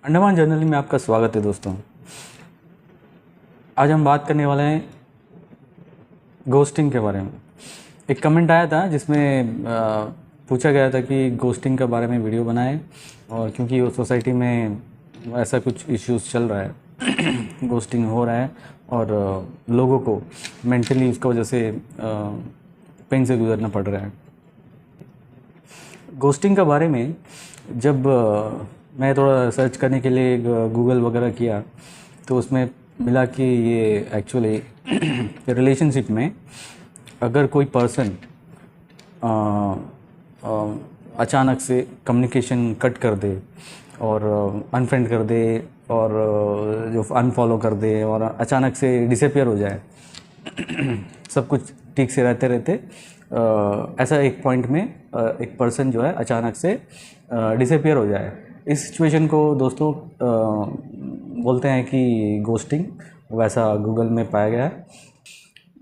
Andaman generally में आपका स्वागत है दोस्तों। आज हम बात करने वाले हैं गोस्टिंग के बारे में। एक कमेंट आया था जिसमें पूछा गया था कि गोस्टिंग के बारे में वीडियो बनाएं, और क्योंकि वो सोसाइटी में ऐसा कुछ इश्यूज चल रहा है गोस्टिंग हो रहा है और लोगों को मेंटली उसका वजह से पेन से गुजरना पड़ रहा है। गोस्टिंग के बारे में जब मैं थोड़ा सर्च करने के लिए गूगल वगैरह किया तो उसमें मिला कि ये एक्चुअली रिलेशनशिप में अगर कोई पर्सन अचानक से कम्युनिकेशन कट कर दे और अनफ्रेंड कर दे और जो अनफॉलो कर दे और अचानक से डिसअपियर हो जाए सब कुछ ठीक से रहते रहते ऐसा एक पॉइंट में एक पर्सन जो है अचानक से डिसअपियर हो जाए, इस सिचुएशन को दोस्तों बोलते हैं कि गोस्टिंग। वैसा गूगल में पाया गया है।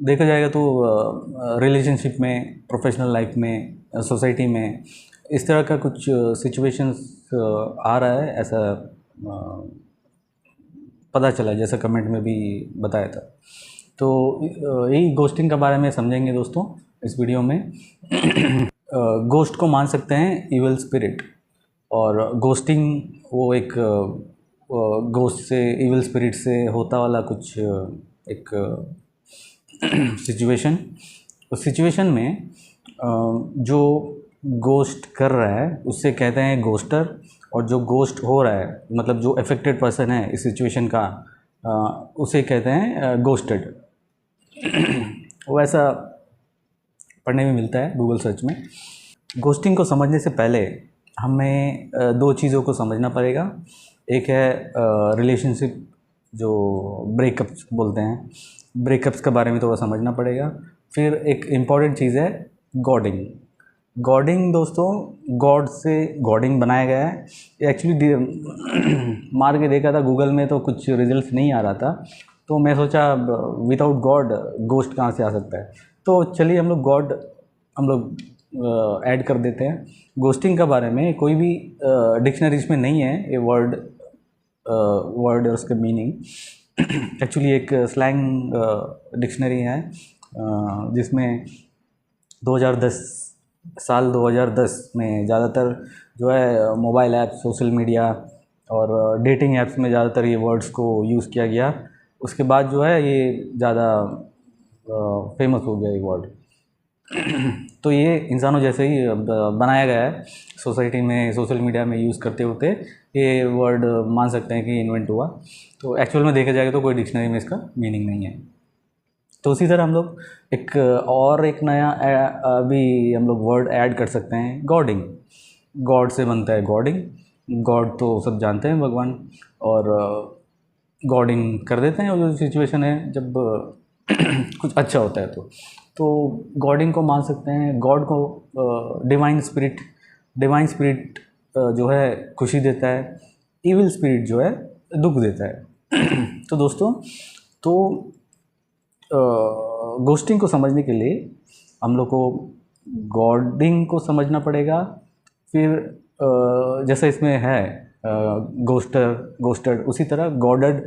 देखा जाएगा तो रिलेशनशिप में, प्रोफेशनल लाइफ में, सोसाइटी में इस तरह का कुछ सिचुएशंस आ रहा है, ऐसा पता चला जैसा कमेंट में भी बताया था। तो यही गोस्टिंग के बारे में समझेंगे दोस्तों इस वीडियो में। गोस्ट को मान सकते हैं इविल स्पिरिट, और गोस्टिंग वो एक गोस्ट से, इविल स्पिरिट से होता वाला कुछ एक सिचुएशन। उस सिचुएशन में जो गोस्ट कर रहा है उससे कहते हैं गोस्टर, और जो गोस्ट हो रहा है मतलब जो अफेक्टेड पर्सन है इस सिचुएशन का उसे कहते हैं गोस्टेड। वो ऐसा पढ़ने में मिलता है गूगल सर्च में। गोस्टिंग को समझने से पहले हमें दो चीज़ों को समझना पड़ेगा। एक है रिलेशनशिप, जो ब्रेकअप्स बोलते हैं, ब्रेकअप्स के बारे में थोड़ा समझना पड़ेगा। फिर एक इम्पॉर्टेंट चीज़ है गॉडिंग। गॉडिंग दोस्तों, गॉड से गॉडिंग बनाया गया है। एक्चुअली मार के देखा था गूगल में तो कुछ रिजल्ट नहीं आ रहा था, तो मैं सोचा विदाउट गॉड गोस्ट कहाँ से आ सकता है। तो चलिए हम लोग ऐड कर देते हैं। गोस्टिंग के बारे में कोई भी डिक्शनरीज में नहीं है ये वर्ड और उसका मीनिंग। एक्चुअली एक स्लैंग डिक्शनरी है जिसमें 2010 में ज़्यादातर जो है मोबाइल ऐप, सोशल मीडिया और डेटिंग ऐप्स में ज़्यादातर ये वर्ड्स को यूज़ किया गया। उसके बाद जो है ये ज़्यादा फेमस हो गया ये वर्ड। तो ये इंसानों जैसे ही बनाया गया है, सोसाइटी में, सोशल मीडिया में यूज़ करते होते ये वर्ड मान सकते हैं कि इन्वेंट हुआ। तो एक्चुअल में देखा जाएगा तो कोई डिक्शनरी में इसका मीनिंग नहीं है। तो उसी तरह हम लोग एक नया अभी हम लोग वर्ड ऐड कर सकते हैं, गॉडिंग। गॉड से बनता है गॉडिंग। गॉड तो सब जानते हैं, भगवान, और गॉडिंग कर देते हैं। और जो सिचुएशन है जब कुछ अच्छा होता है तो गॉडिंग को मान सकते हैं। गॉड को डिवाइन स्पिरिट जो है खुशी देता है, इविल स्पिरिट जो है दुख देता है। तो दोस्तों, तो गोस्टिंग को समझने के लिए हम लोग को गॉडिंग को समझना पड़ेगा। फिर जैसा इसमें है गोस्टेड, उसी तरह गॉडर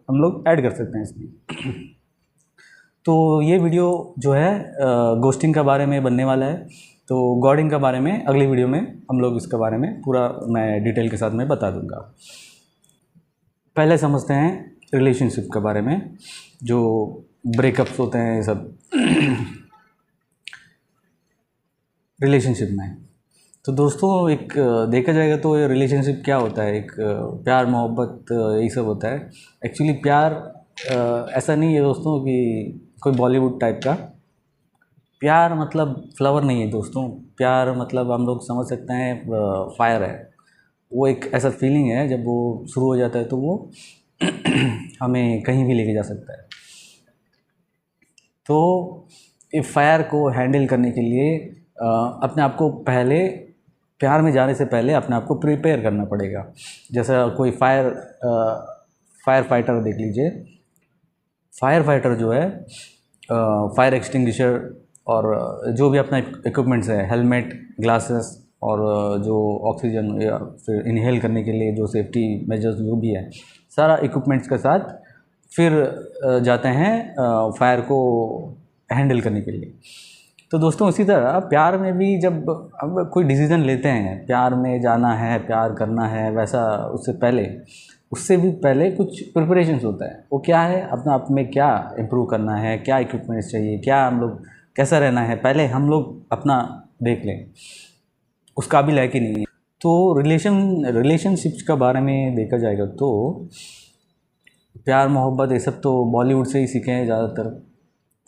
हम लोग ऐड कर सकते हैं इसमें। तो ये वीडियो जो है गोस्टिंग के बारे में बनने वाला है। तो गॉडिंग के बारे में अगली वीडियो में हम लोग इसके बारे में पूरा मैं डिटेल के साथ में बता दूंगा। पहले समझते हैं रिलेशनशिप के बारे में, जो ब्रेकअप्स होते हैं ये सब रिलेशनशिप में। तो दोस्तों एक देखा जाएगा तो ये रिलेशनशिप क्या होता है, एक प्यार मोहब्बत यही सब होता है। एक्चुअली प्यार ऐसा नहीं है दोस्तों कि कोई बॉलीवुड टाइप का प्यार, मतलब फ्लावर नहीं है दोस्तों। प्यार मतलब हम लोग समझ सकते हैं फायर है। वो एक ऐसा फीलिंग है, जब वो शुरू हो जाता है तो वो हमें कहीं भी लेके जा सकता है। तो इस फायर को हैंडल करने के लिए अपने आप को पहले, प्यार में जाने से पहले अपने आप को प्रिपेयर करना पड़ेगा। जैसा कोई फायर फाइटर देख लीजिए। फायर फाइटर जो है फायर एक्सटिंग्विशर और जो भी अपना इक्विपमेंट्स है, हेलमेट, ग्लासेस और जो ऑक्सीजन या फिर इनहेल करने के लिए जो सेफ्टी मेजर्स जो भी है, सारा इक्विपमेंट्स के साथ फिर जाते हैं फायर को हैंडल करने के लिए। तो दोस्तों इसी तरह प्यार में भी जब अब कोई डिसीज़न लेते हैं, प्यार में जाना है, प्यार करना है, वैसा उससे भी पहले कुछ प्रिपरेशंस होता है। वो क्या है, अपना आप में क्या इम्प्रूव करना है, क्या इक्विपमेंट्स चाहिए, क्या हम लोग कैसा रहना है, पहले हम लोग अपना देख लें उस काबिल है कि नहीं है। तो रिलेशनशिप्स के बारे में देखा जाएगा तो प्यार मोहब्बत ये सब तो बॉलीवुड से ही सीखे हैं ज़्यादातर,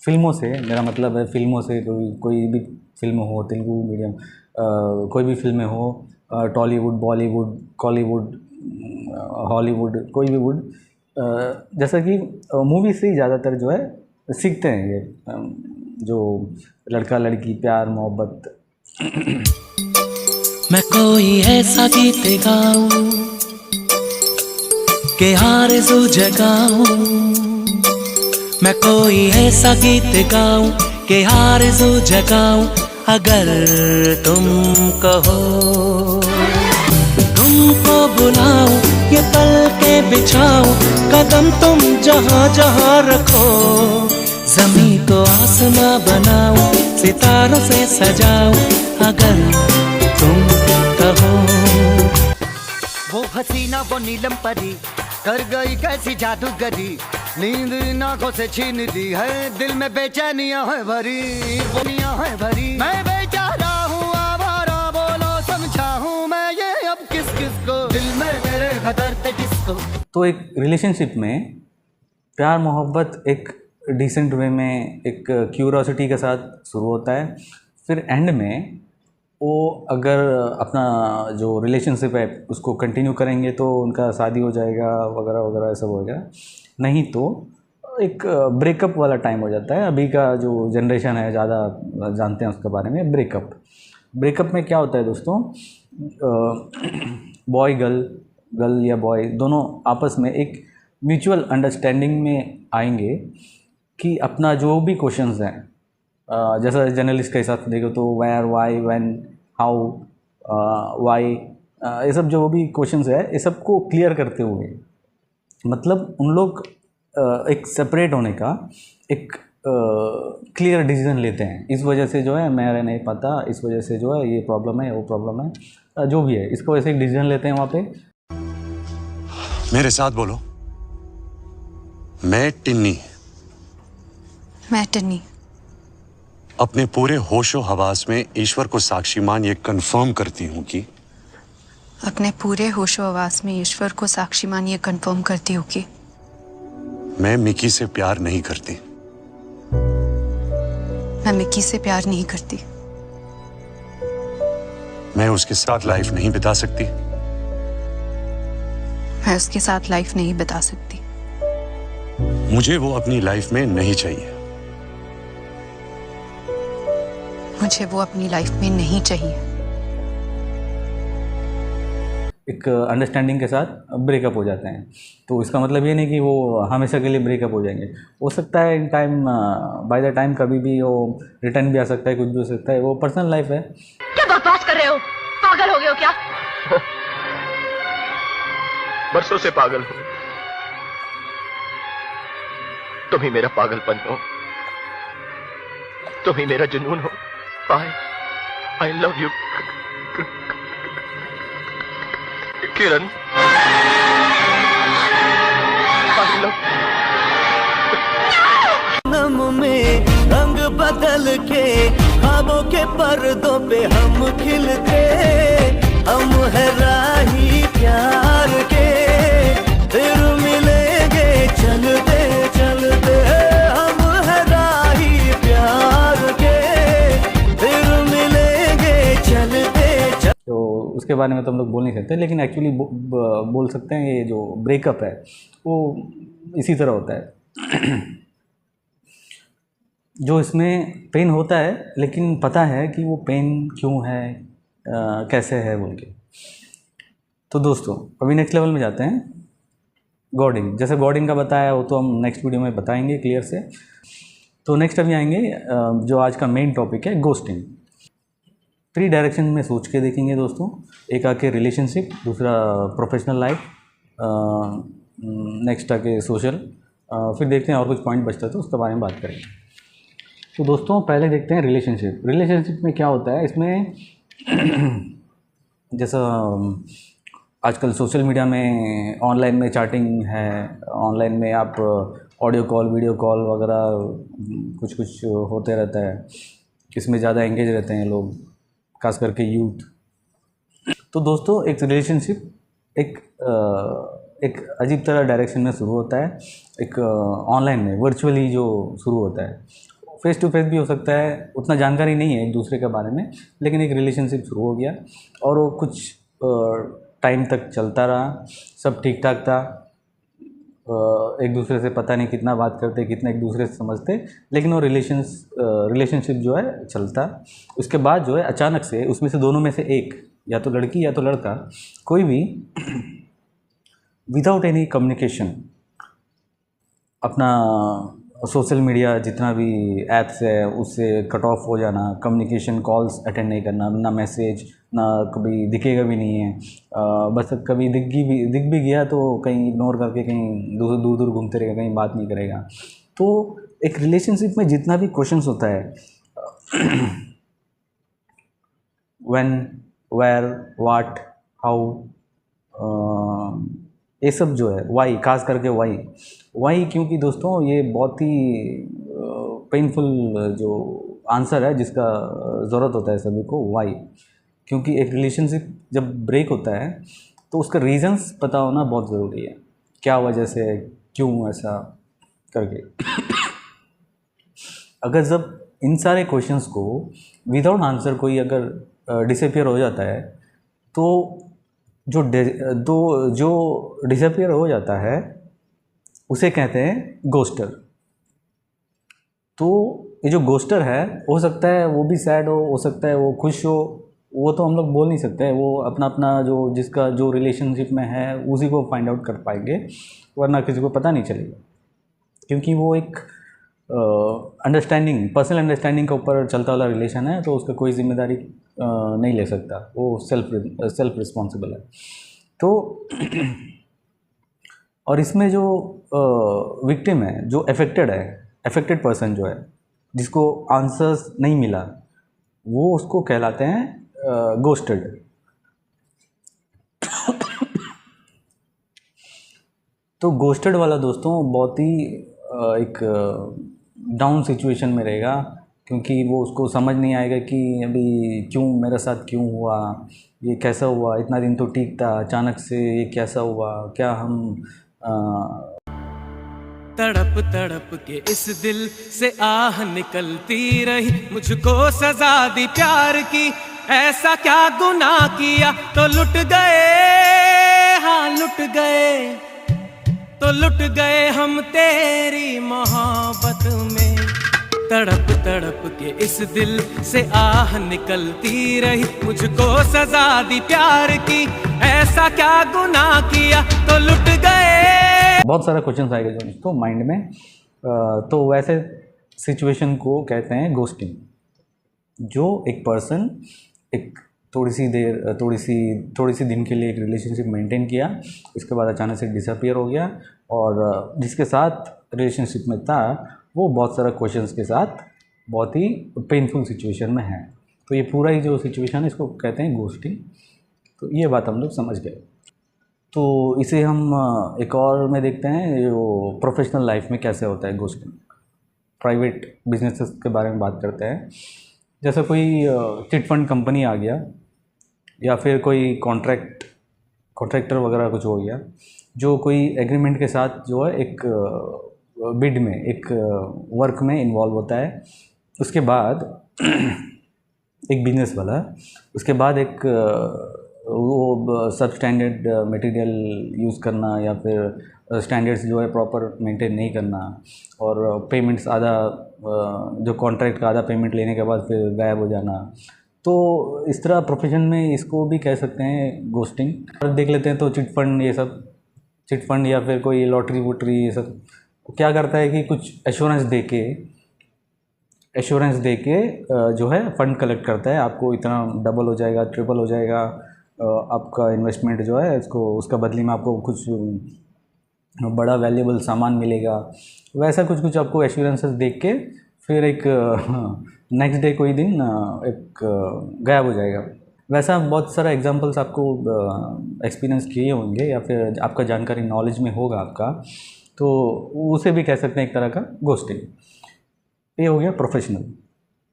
फिल्मों से, मेरा मतलब है फिल्मों से। कोई भी फिल्म हो, तेलुगु मीडियम कोई भी फिल्में हो, टॉलीवुड, बॉलीवुड, कॉलीवुड, हॉलीवुड, कोई भी वुड, जैसा कि मूवी से ही ज़्यादातर जो है सीखते हैं ये जो लड़का लड़की प्यार मोहब्बत। मैं कोई ऐसा गीत गाऊं के आरज़ू जगाऊं, मैं कोई ऐसा गीत गाऊं के आरज़ू जगाऊं, अगर तुम कहो तुमको बुलाऊं, ये पल के बिछाऊं, कदम तुम जहां जहां रखो, ज़मीं को आसमां बनाऊं, सितारों से सजाऊं, अगर तुम कहो। वो हसीना वो नीलम परी कर गई कैसी जादूगरी, नींद इन आंखों से छीन दी है, दिल में बेचैनियां है भरी, दुनिया है भरी, मैं बेचारा हूँ आवारा, बोलो समझाऊं मैं ये अब किस किस को, दिल में मेरे खतर पे किसको। तो एक रिलेशनशिप में प्यार मोहब्बत एक डिसेंट वे में एक क्यूरोसिटी के साथ शुरू होता है, फिर एंड में वो अगर अपना जो रिलेशनशिप है उसको कंटिन्यू करेंगे तो उनका शादी हो जाएगा वगैरह वगैरह सब हो जाएगा, नहीं तो एक ब्रेकअप वाला टाइम हो जाता है। अभी का जो जनरेशन है ज़्यादा जानते हैं उसके बारे में। ब्रेकअप में क्या होता है दोस्तों, बॉय गर्ल या बॉय दोनों आपस में एक म्यूचुअल अंडरस्टैंडिंग में आएंगे कि अपना जो भी क्वेश्चंस हैं, जैसा जर्नलिस्ट के हिसाब से देखो तो where, why, when, how, why, ये सब जो भी क्वेश्चंस है ये सब को क्लियर करते हुए, मतलब उन लोग एक सेपरेट होने का एक क्लियर डिसीजन लेते हैं। इस वजह से जो है मैं रह नहीं पाता, इस वजह से जो है ये प्रॉब्लम है, वो प्रॉब्लम है, जो भी है इसको वैसे एक डिसीजन लेते हैं वहाँ पे। मेरे साथ बोलो, मैं टिन्नी अपने पूरे होशो हवास में ईश्वर को साक्षी मान ये कंफर्म करती हूँ कि मैं मिकी से प्यार नहीं करती। मैं उसके साथ लाइफ नहीं बिता सकती। मुझे वो अपनी लाइफ में नहीं चाहिए। एक अंडरस्टैंडिंग के साथ ब्रेकअप हो जाते हैं। तो इसका मतलब ये नहीं कि वो हमेशा के लिए ब्रेकअप हो जाएंगे। हो सकता है in time, by the time कभी भी वो रिटर्न भी आ सकता है, कुछ भी हो सकता है, वो पर्सनल लाइफ है। क्या बकवास कर रहे हो, पागल हो गए हो क्या? बरसों से पागल हो, तुम ही मेरा पागलपन हो, तुम ही मेरा जुनून हो। I love you, Kiran. I love नम में रंग बदल के ख्वाबों के पर्दों पे हम खिलते, हम है राही प्यार के, फिर मिलेंगे चलते चलते, हम है राही प्यार के, फिर मिलेंगे चलते चलते। तो उसके बारे में तो हम लोग बोल नहीं सकते, लेकिन एक्चुअली बोल सकते हैं ये जो ब्रेकअप है वो इसी तरह होता है। जो इसमें पेन होता है, लेकिन पता है कि वो पेन क्यों है, कैसे है बोल के। तो दोस्तों अभी नेक्स्ट लेवल में जाते हैं, गॉडिंग। जैसे गॉडिंग का बताया वो तो हम नेक्स्ट वीडियो में बताएंगे क्लियर से। तो नेक्स्ट अभी आएंगे जो आज का मेन टॉपिक है, गोस्टिंग। 3 डायरेक्शन में सोच के देखेंगे दोस्तों। एक आके रिलेशनशिप, दूसरा प्रोफेशनल लाइफ, नेक्स्ट आके सोशल, फिर देखते हैं और कुछ पॉइंट बचता है तो उसके बारे में बात करेंगे। तो दोस्तों पहले देखते हैं रिलेशनशिप। रिलेशनशिप में क्या होता है, इसमें जैसा आजकल सोशल मीडिया में ऑनलाइन में चैटिंग है, ऑनलाइन में आप ऑडियो कॉल, वीडियो कॉल वगैरह कुछ कुछ होते रहता है, इसमें ज़्यादा एंगेज रहते हैं लोग, खास करके यूथ। तो दोस्तों एक रिलेशनशिप एक अजीब तरह डायरेक्शन में शुरू होता है, एक ऑनलाइन में वर्चुअली जो शुरू होता है, फेस टू फेस भी हो सकता है, उतना जानकारी नहीं है एक दूसरे के बारे में, लेकिन एक रिलेशनशिप शुरू हो गया और वो कुछ टाइम तक चलता रहा, सब ठीक ठाक था, एक दूसरे से पता नहीं कितना बात करते, कितना एक दूसरे से समझते, लेकिन वो रिलेशनशिप जो है चलता। उसके बाद जो है अचानक से उसमें से दोनों में से एक, या तो लड़की या तो लड़का, कोई भी विदाउट एनी कम्युनिकेशन अपना सोशल मीडिया जितना भी ऐप्स है उससे कट ऑफ हो जाना, कम्युनिकेशन कॉल्स अटेंड नहीं करना, ना मैसेज, ना कभी दिखेगा भी नहीं है, बस कभी दिख भी गया तो कहीं इग्नोर करके कहीं दूर दूर घूमते रहेगा, कहीं बात नहीं करेगा। तो एक रिलेशनशिप में जितना भी क्वेश्चंस होता है, व्हेन, वेयर, व्हाट, हाउ, ये सब जो है, वाई, खास करके वाई, क्योंकि दोस्तों ये बहुत ही पेनफुल जो आंसर है जिसका ज़रूरत होता है सभी को, वाई। क्योंकि एक रिलेशनशिप जब ब्रेक होता है तो उसका रीज़न्स पता होना बहुत ज़रूरी है, क्या वजह से, क्यों ऐसा करके। अगर जब इन सारे क्वेश्चंस को विदाउट आंसर कोई अगर डिसअपियर हो जाता है तो जो डिसअपियर हो जाता है उसे कहते हैं गोस्टर। तो ये जो गोस्टर है, हो सकता है वो भी सैड हो सकता है वो खुश हो, वो तो हम लोग बोल नहीं सकते, वो अपना अपना जिसका जो रिलेशनशिप में है उसी को फाइंड आउट कर पाएंगे, वरना किसी को पता नहीं चलेगा। क्योंकि वो एक पर्सनल अंडरस्टैंडिंग के ऊपर चलता वाला रिलेशन है, तो उसका कोई जिम्मेदारी नहीं ले सकता, वो सेल्फ रिस्पॉन्सिबल है। तो और इसमें जो विक्टिम है, जो अफेक्टेड पर्सन जो है, जिसको आंसर्स नहीं मिला, वो उसको कहलाते हैं गोस्टेड। तो गोस्टेड वाला दोस्तों बहुत ही एक डाउन सिचुएशन में रहेगा, क्योंकि वो उसको समझ नहीं आएगा कि अभी क्यों मेरे साथ क्यों हुआ, ये कैसा हुआ, इतना दिन तो ठीक था, अचानक से ये कैसा हुआ, क्या हम तड़प तड़प के इस दिल से आह निकलती रही, मुझको सजा दी प्यार की, ऐसा क्या गुनाह किया तो लुट गए, हाँ लुट गए, तो लुट गए हम तेरी मोहब्बत में। तड़प तड़प के इस दिल से आह निकलती रही, मुझको सजा दी प्यार की, ऐसा क्या गुनाह किया तो लुट गए। बहुत सारा क्वेश्चन आएगा जो दोस्तों माइंड में। तो वैसे सिचुएशन को कहते हैं गोस्टिंग, जो एक पर्सन एक थोड़ी सी दिन के लिए एक रिलेशनशिप मेंटेन किया, उसके बाद अचानक से डिसअपियर हो गया, और जिसके साथ रिलेशनशिप में था वो बहुत सारा क्वेश्चंस के साथ बहुत ही पेनफुल सिचुएशन में है। तो ये पूरा ही जो सिचुएशन है इसको कहते हैं गोस्टिंग। तो ये बात हम लोग समझ गए। तो इसे हम एक और में देखते हैं जो प्रोफेशनल लाइफ में कैसे होता है गोस्टिंग। प्राइवेट बिजनेसेस के बारे में बात करते हैं। जैसे कोई चिट फंड कंपनी आ गया, या फिर कोई कॉन्ट्रैक्टर वगैरह कुछ हो गया, जो कोई एग्रीमेंट के साथ जो है एक बिड में, एक वर्क में इन्वॉल्व होता है। उसके बाद एक बिजनेस वाला, उसके बाद एक वो सब स्टैंडर्ड मटेरियल यूज़ करना, या फिर स्टैंडर्ड्स जो है प्रॉपर मेंटेन नहीं करना, और पेमेंट्स आधा जो कॉन्ट्रैक्ट का आधा पेमेंट लेने के बाद फिर गायब हो जाना। तो इस तरह प्रोफेशन में इसको भी कह सकते हैं गोस्टिंग। और देख लेते हैं तो चिट फंड, ये सब चिट फंड या फिर कोई लॉटरी वोटरी, ये सब क्या करता है कि कुछ एश्योरेंस दे के एश्योरेंस दे के जो है फंड कलेक्ट करता है, आपको इतना डबल हो जाएगा, ट्रिपल हो जाएगा आपका इन्वेस्टमेंट जो है, इसको उसका बदले में आपको कुछ बड़ा वैल्यूएबल सामान मिलेगा। वैसा कुछ कुछ आपको एश्योरेंसेस देख के फिर एक नेक्स्ट डे कोई दिन एक गायब हो जाएगा। वैसा बहुत सारा एग्जांपल्स आपको एक्सपीरियंस किए होंगे या फिर आपका जानकारी नॉलेज में होगा आपका, तो उसे भी कह सकते हैं एक तरह का घोस्टिंग। ये हो गया प्रोफेशनल।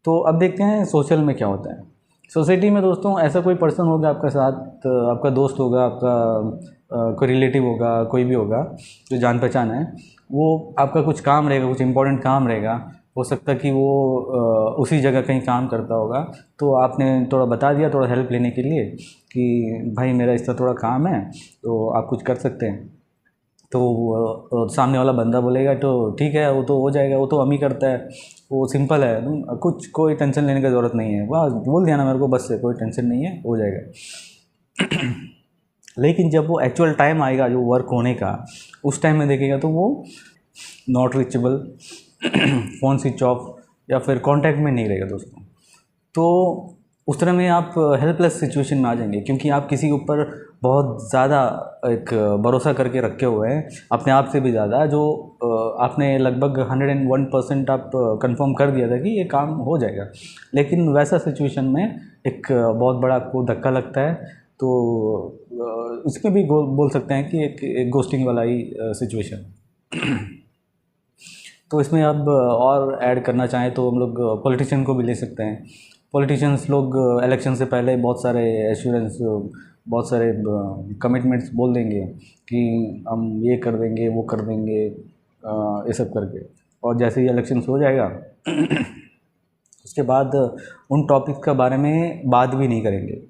तो अब देखते हैं सोशल में क्या होता है। सोसाइटी में दोस्तों ऐसा कोई पर्सन होगा आपका साथ, आपका दोस्त होगा, आपका कोई रिलेटिव होगा, कोई भी होगा जो जान पहचान है, वो आपका कुछ काम रहेगा, कुछ इंपॉर्टेंट काम रहेगा, हो सकता है कि वो उसी जगह कहीं काम करता होगा, तो आपने थोड़ा बता दिया थोड़ा हेल्प लेने के लिए कि भाई मेरा इस तरह थोड़ा काम है तो आप कुछ कर सकते हैं। तो सामने वाला बंदा बोलेगा तो ठीक है, वो तो हो जाएगा, वो तो हम ही करता है, वो सिंपल है, कुछ कोई टेंशन लेने की ज़रूरत नहीं है, वाह बोल दिया ना मेरे को, बस से कोई टेंशन नहीं है, हो जाएगा। लेकिन जब वो एक्चुअल टाइम आएगा जो वर्क होने का, उस टाइम में देखेगा तो वो not reachable, phone switch off या फिर कांटेक्ट में नहीं रहेगा दोस्तों। तो उस तरह में आप हेल्पलेस सिचुएशन में आ जाएंगे, क्योंकि आप किसी के ऊपर बहुत ज़्यादा एक भरोसा करके रखे हुए हैं, अपने आप से भी ज़्यादा, जो आपने लगभग 101% आप कंफर्म कर दिया था कि ये काम हो जाएगा। लेकिन वैसा सिचुएशन में एक बहुत बड़ा आपको धक्का लगता है, तो इसमें भी बोल सकते हैं कि एक घोस्टिंग वाला ही सिचुएशन। तो इसमें अब और ऐड करना चाहें तो हम लोग पॉलिटिशियन को भी ले सकते हैं। पॉलिटिशियंस लोग इलेक्शन से पहले बहुत सारे एश्योरेंस, बहुत सारे कमिटमेंट्स बोल देंगे कि हम ये कर देंगे, वो कर देंगे, ये सब करके, और जैसे ही इलेक्शंस हो जाएगा उसके बाद उन टॉपिक्स के बारे में बात भी नहीं करेंगे।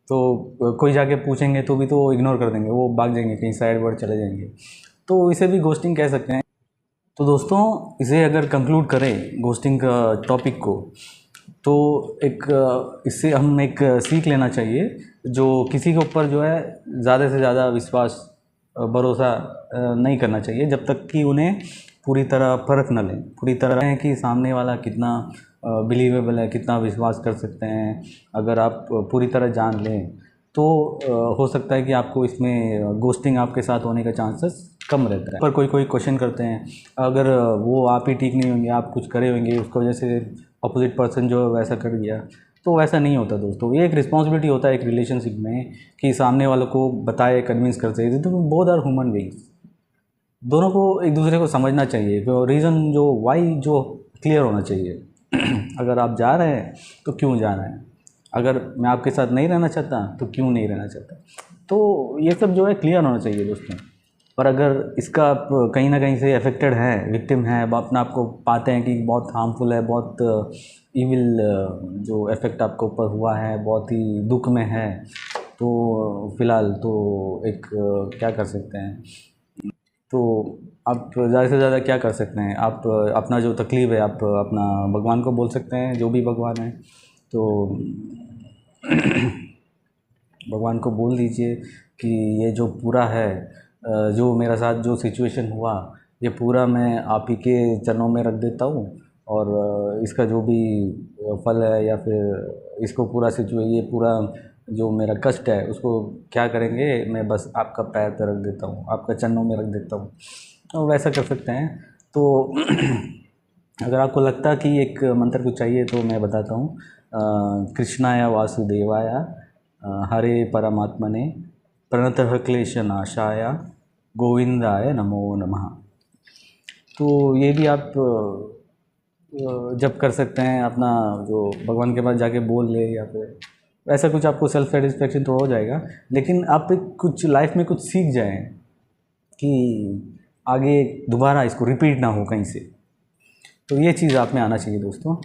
तो कोई जाके पूछेंगे तो भी तो इग्नोर कर देंगे, वो भाग जाएंगे, कहीं साइड वर्ड चले जाएंगे। तो इसे भी घोस्टिंग कह सकते हैं। तो दोस्तों इसे अगर कंक्लूड करें घोस्टिंग का टॉपिक को, तो एक इससे हम एक सीख लेना चाहिए, जो किसी के ऊपर जो है ज़्यादा से ज़्यादा विश्वास भरोसा नहीं करना चाहिए जब तक कि उन्हें पूरी तरह परख न लें, पूरी तरह है कि सामने वाला कितना बिलीवेबल है, कितना विश्वास कर सकते हैं। अगर आप पूरी तरह जान लें तो हो सकता है कि आपको इसमें घोस्टिंग आपके साथ होने का चांसेस कम रहता है। पर कोई कोई क्वेश्चन करते हैं, अगर वो आप ही ठीक नहीं होंगे, आप कुछ करे होंगे, उसकी वजह से अपोजिट पर्सन जो है वैसा कर दिया, तो वैसा नहीं होता दोस्तों। ये एक रिस्पॉन्सिबिलिटी होता है एक रिलेशनशिप में कि सामने वालों को बताए, कन्विंस करते हैं। तो बोथ आर ह्यूमन बीइंग्स, दोनों को एक दूसरे को समझना चाहिए, तो रीज़न जो वाई जो क्लियर होना चाहिए। अगर आप जा रहे हैं तो क्यों जा रहे हैं, अगर मैं आपके साथ नहीं रहना चाहता तो क्यों नहीं रहना चाहता, तो ये सब जो है क्लियर होना चाहिए दोस्तों। पर अगर इसका आप कहीं ना कहीं से अफेक्टेड हैं, विक्टिम हैं, अपना आपको पाते हैं कि बहुत हार्मफुल है, बहुत इविल जो इफ़ेक्ट आपके ऊपर हुआ है, बहुत ही दुख में है, तो फ़िलहाल तो एक क्या कर सकते हैं, तो आप ज़्यादा से ज़्यादा क्या कर सकते हैं, आप अपना जो तकलीफ़ है आप अपना भगवान को बोल सकते हैं, जो भी भगवान है, तो भगवान को बोल दीजिए कि ये जो पूरा है, जो मेरा साथ जो सिचुएशन हुआ, ये पूरा मैं आप ही के चरणों में रख देता हूँ, और इसका जो भी फल है या फिर इसको पूरा ये पूरा जो मेरा कष्ट है उसको क्या करेंगे, मैं बस आपका पैर पर रख देता हूँ, आपका चरणों में रख देता हूँ, तो वैसा कर सकते हैं। तो अगर आपको लगता है कि एक मंत्र कुछ चाहिए तो मैं बताता हूँ, कृष्णाय वासुदेवाय हरे परमात्मने प्रणतः क्लेशनाशाय गोविंदाय नमो नमः। तो ये भी आप जब कर सकते हैं, अपना जो भगवान के पास जाके बोल ले, या फिर ऐसा कुछ आपको सेल्फ सेटिस्फेक्शन तो हो जाएगा, लेकिन आप कुछ लाइफ में कुछ सीख जाएं कि आगे दोबारा इसको रिपीट ना हो कहीं से, तो ये चीज़ आप में आना चाहिए दोस्तों।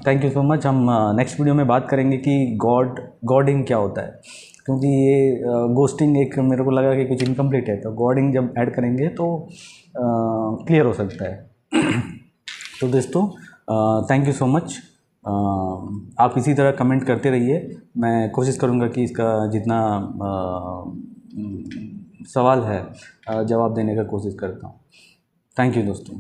Thank you so much. हम नेक्स्ट वीडियो में बात करेंगे कि गॉडिंग क्या होता है, क्योंकि ये घोस्टिंग एक मेरे को लगा कि कुछ इनकम्प्लीट है, तो गॉडिंग जब ऐड करेंगे तो क्लियर हो सकता है। तो दोस्तों थैंक यू सो मच। आप इसी तरह कमेंट करते रहिए, मैं कोशिश करूँगा कि इसका जितना सवाल है जवाब देने का कोशिश करता हूँ। थैंक यू दोस्तों।